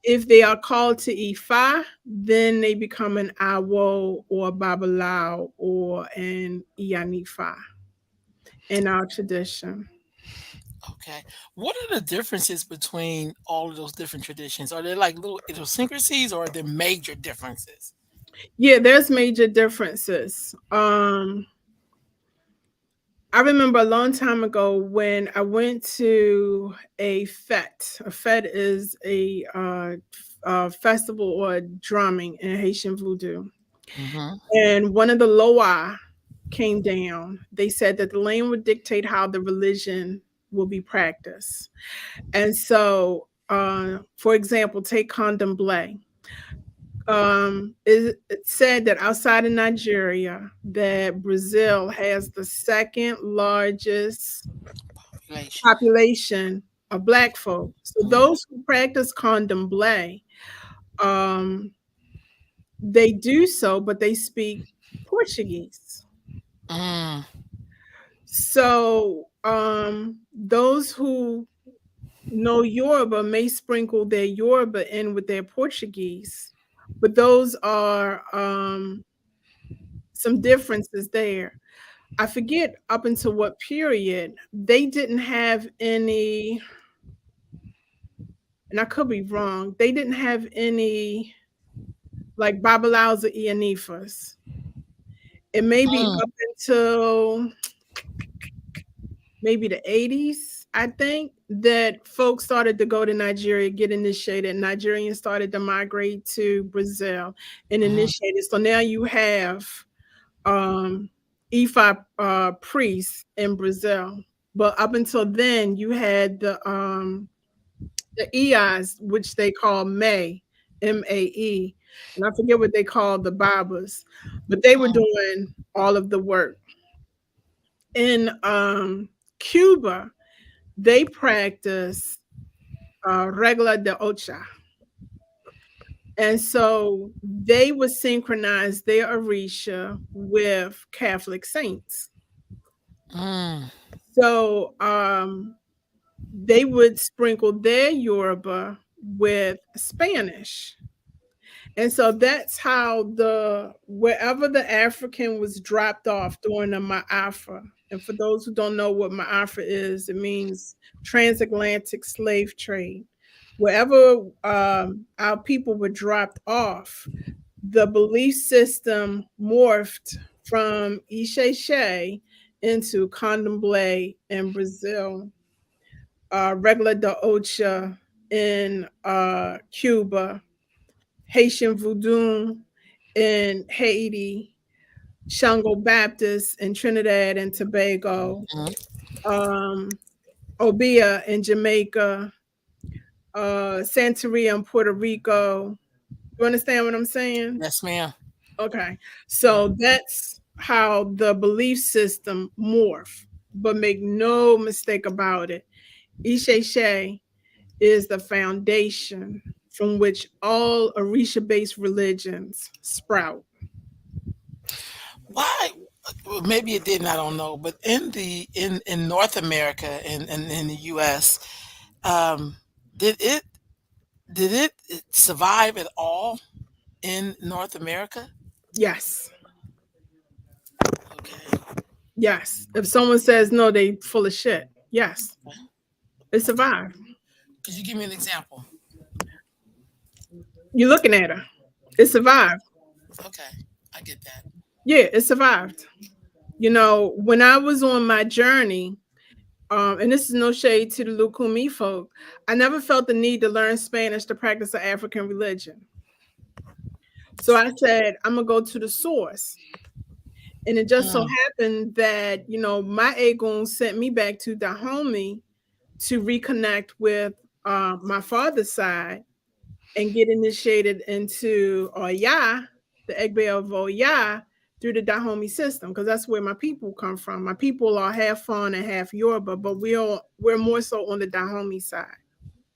If they are called to Ifa, then they become an Awo or a Babalao or an Iyanifa in our tradition. Okay. What are the differences between all of those different traditions? Are there like little idiosyncrasies or are there major differences? Yeah, there's major differences. I remember a long time ago when I went to a fete. A fete is a festival or drumming in Haitian voodoo. Mm-hmm. And one of the loa came down. They said that the land would dictate how the religion will be practiced. And so, for example, take candomblé. It said that outside of Nigeria, that Brazil has the second largest Population. population of Black folk. So Mm-hmm. those who practice candomblé, um, they do so, but they speak Portuguese. Mm, So those who know Yoruba may sprinkle their Yoruba in with their Portuguese, but those are some differences there. I forget up until what period they didn't have any, and I could be wrong. They didn't have any like Babalaos or Ianifas. It may be mm, up until maybe the 80s, I think, that folks started to go to Nigeria, get initiated. Nigerians started to migrate to Brazil and mm, initiated. So now you have um, Ifa priests in Brazil. But up until then, you had the EIs, which they call May, MAE. And I forget what they called the Babas, but they were mm, doing all of the work. In Cuba, they practice regla de ocha. And so they would synchronize their Orisha with Catholic saints. mm, So they would sprinkle their Yoruba with Spanish. And so that's how the wherever the African was dropped off during the Ma'afa. And for those who don't know what Ma'afa is, it means transatlantic slave trade. Wherever our people were dropped off, the belief system morphed from Isheshe into Candomblé in Brazil, Regla de Ocha in Cuba, Haitian Voodoo in Haiti, Shango Baptist in Trinidad and Tobago, mm. um, Obia in Jamaica, Santeria in Puerto Rico. You understand what I'm saying? Yes, ma'am. Okay. So that's how the belief system morph. But make no mistake about it. Isheshe is the foundation from which all Orisha-based religions sprout. Why? Well, maybe it didn't. I don't know. But in North America and in the U.S., um, did it did it survive at all in North America? Yes. Okay. Yes. If someone says no, they full of shit. Yes. Okay. It Okay. survived. Could you give me an example? You're looking at her. It survived. Okay, I get that. Yeah, it survived. You know, when I was on my journey, and this is no shade to the Lukumi folk, I never felt the need to learn Spanish to practice the African religion. So I said, I'm gonna go to the source. And it just so Mm, happened that, you know, my Aegon sent me back to Dahomey to reconnect with my father's side and get initiated into Oya, the Egbe of Oya, through the Dahomey system, because that's where my people come from. My people are half Fawn and half Yoruba, but we're more so on the Dahomey side.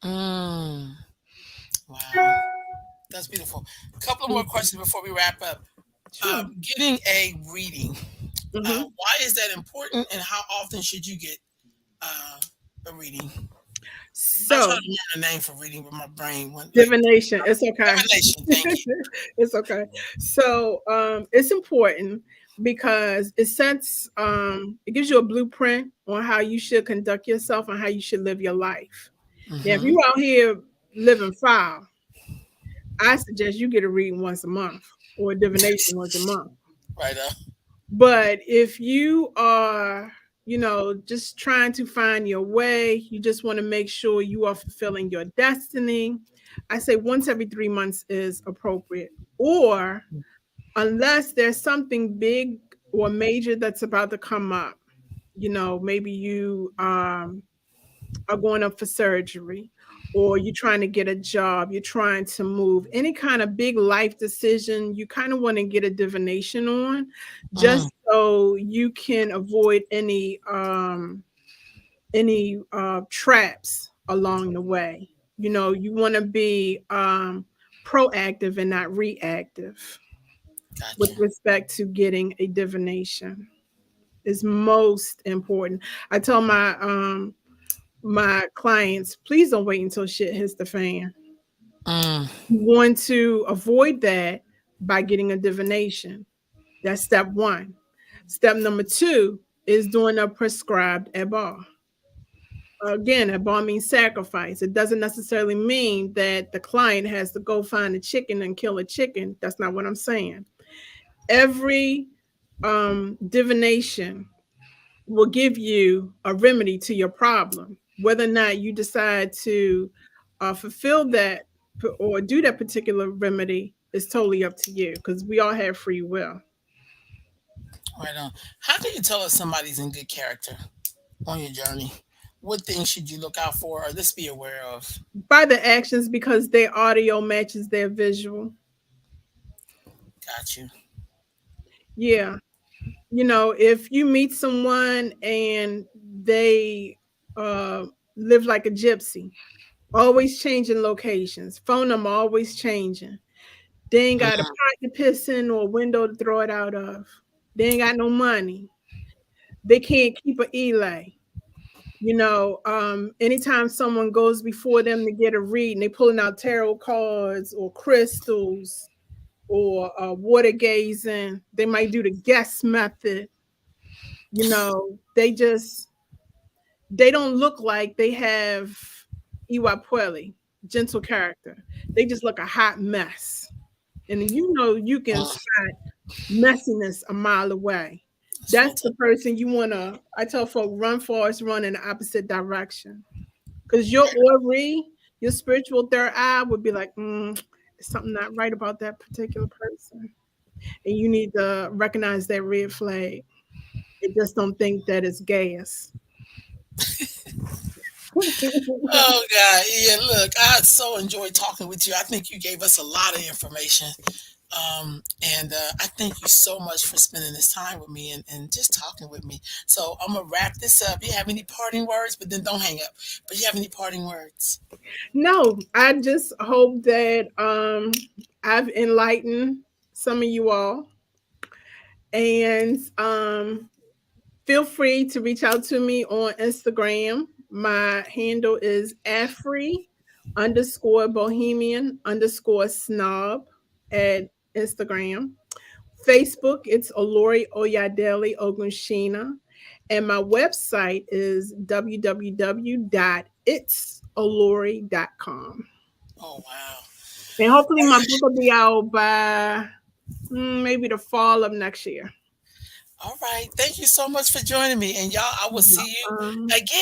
mm. Wow, that's beautiful. A couple of more Mhm. questions before we wrap up. Sure. Getting a reading. Hmm. Why is that important, and how often should you get uh, a reading? I'm trying So, to remember the name for reading, but my brain went like divination, it's okay. divination. Thank you. It's okay. So, it's important. because it gives you a blueprint on how you should conduct yourself and how you should live your life. Now, if Mm-hmm. you out here living foul, I suggest you get a reading once a month or a divination once a month. Right on. But if you are, just trying to find your way, you just want to make sure you are fulfilling your destiny, I say once every 3 months is appropriate. Or unless there's something big or major that's about to come up, maybe you are going up for surgery, or you're trying to get a job, you're trying to move, any kind of big life decision, you kind of want to get a divination on, Mm, just so you can avoid any traps along the way. You want to be proactive and not reactive with gotcha. respect to getting a divination. Is most important. I tell my clients, please don't wait until shit hits the fan. Mm, You want to avoid that by getting a divination. That's step one. Step number two is doing a prescribed ebar. Again, ebar means sacrifice. It doesn't necessarily mean that the client has to go find a chicken and kill a chicken. That's not what I'm saying. Every divination will give you a remedy to your problem. Whether or not you decide to fulfill that or do that particular remedy is totally up to you, because we all have free will. right on. How can you tell if somebody's in good character on your journey? What things should you look out for or let's be aware of? By the actions, because their audio matches their visual. Got you. Yeah. If you meet someone and they uh, live like a gypsy, always changing locations, phone number always changing, they ain't got a Mm, pot to piss in or a window to throw it out of. They ain't got no money. They can't keep a Elay. Anytime someone goes before them to get a read and they pulling out tarot cards or crystals or water gazing, they might do the guess method. They don't look like they have Iwapweli, gentle character. They just look a hot mess. And you can mm, spot messiness a mile away. that's real That's the tough. person you want to, I tell folk, run fast, run in the opposite direction. Because your Ori, your spiritual third eye would be like, there's something not right about that particular person. And you need to recognize that red flag. And just don't think that it's gas. Oh God, yeah. Look, I so enjoyed talking with you. I think you gave us a lot of information, and I thank you so much for spending this time with me and just talking with me. So I'm gonna wrap this up. You have any parting words? But then don't hang up. But you have any parting words? No, I just hope that I've enlightened some of you all. And feel free to reach out to me on Instagram. My handle is Afri_Bohemian_snob at Instagram. Facebook, it's Olori Oyadeli Ogunshina. And my website is www.itsolori.com. Oh wow. And hopefully my book will be out by maybe the fall of next year. All right. Thank you so much for joining me. And y'all, I will see you Um, again.